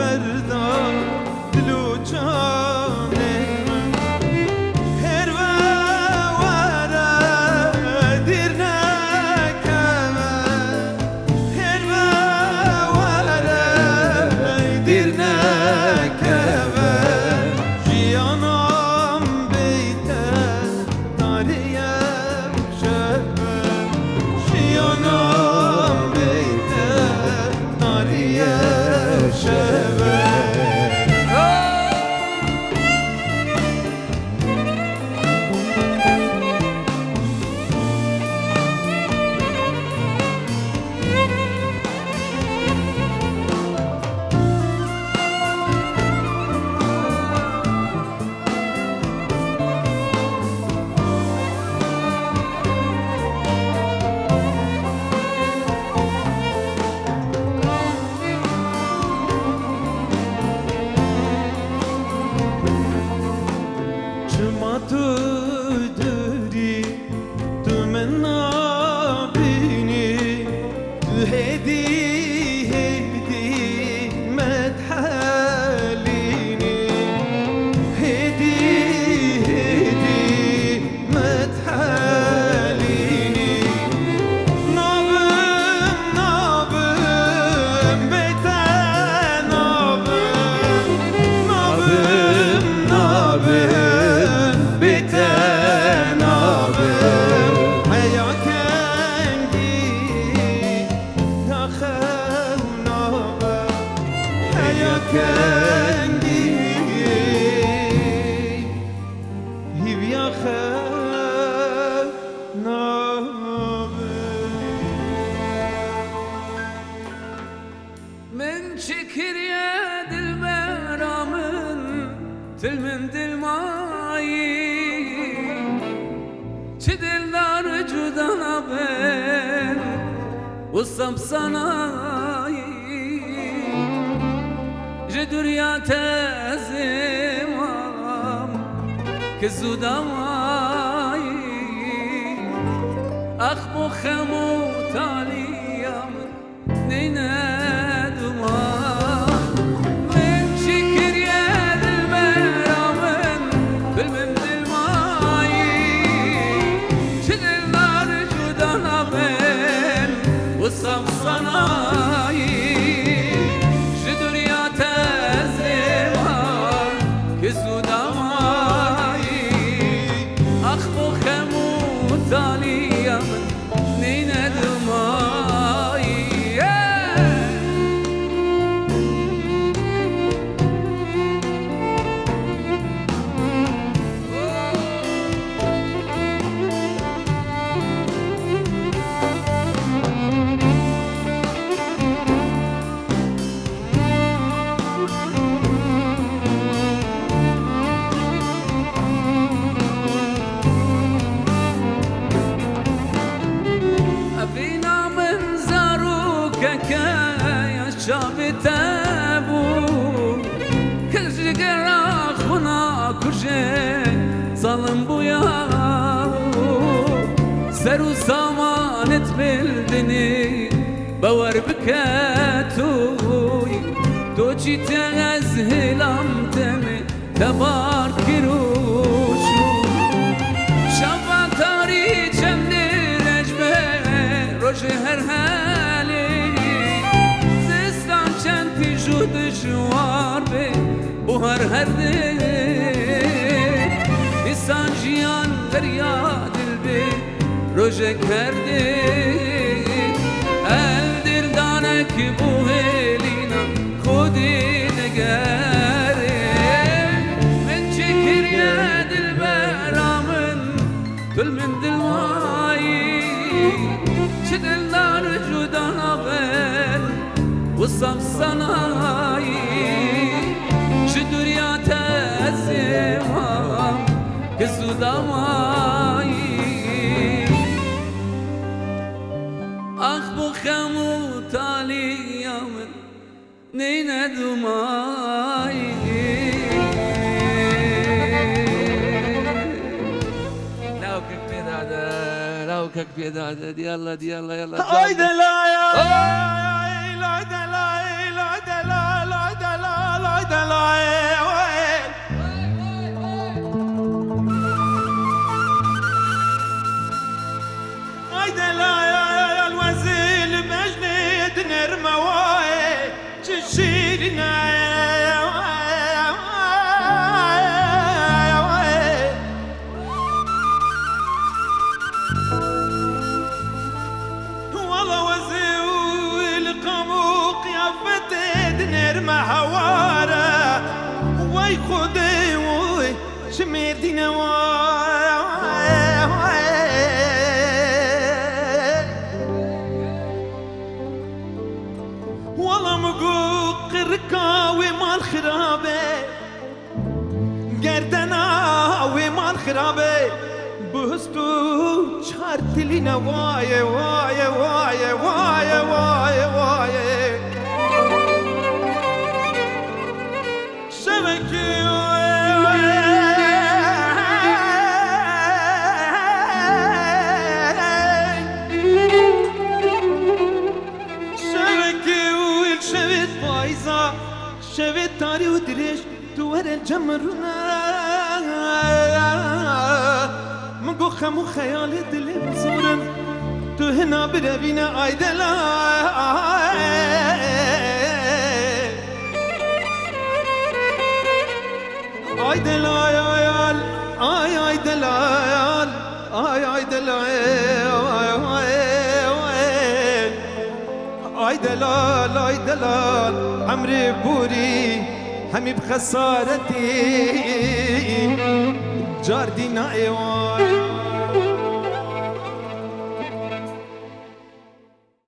فردا دل و جان من هر واره دیر نکمه هر واره دیر نکمه جیانم بیته داریم شبه جیانم بیته داریم شبه Çuma dödüri dümen nabini hedi hedi medhalini hedi hedi medhalini nabım nabım beten nabım nabım nabım biten abim Heya kengi ya khevnaba Heya kengi hiv ya khevnaba من شكر يا دلبرا من دلماي دلدار جدانا بين وصب صناي جدر يا تزمام كزوداماي أخبو خمو تالي من نينا دماي من شكر يا دلبرا من دلماي شدلار جدانا بين وصف صناي جدر يا تزمار كزوداماي أخبو خمو تالي من نينا دماي أبينا من زاروك يا شاب تابو كل جرا خنا كوجه ظلم بويا سرو سامانت بلدني باور بكاتوي توجي تغزهلام تمي تبار كروشو شباتاري جمني روژه هر حالی زستان چندی جود جوار به بوهر هر دل انسان جیان دریا دل به روژه کرده ال دل دانه که بوهلینا خودی نگره من چکر یا دل برامن دل من دل مایی دلدار جدانا بين وصف صناي جدر يا تزمام كزوداماي أخبو خمو تالي يومن نينا دماي لوكك بيدادد يلا يلا يلا Haydi la ya la la la la la la هواره وای خودی وای شمیردین والله مقو قرقا ومال خرابه گردنا ومال خرابه بهستو چارتلینا وای وای وای وای وای وای شبکی شويت تاري ودريش دوار الجمرنا مقو خمو خيال دلي مزورن تو هنا بربينا ايدلا ايدلا يال اي ايدلا يال اي ايدلا اي دلال اي دلال عمري بوري همي بخسارتي جاردي نايوان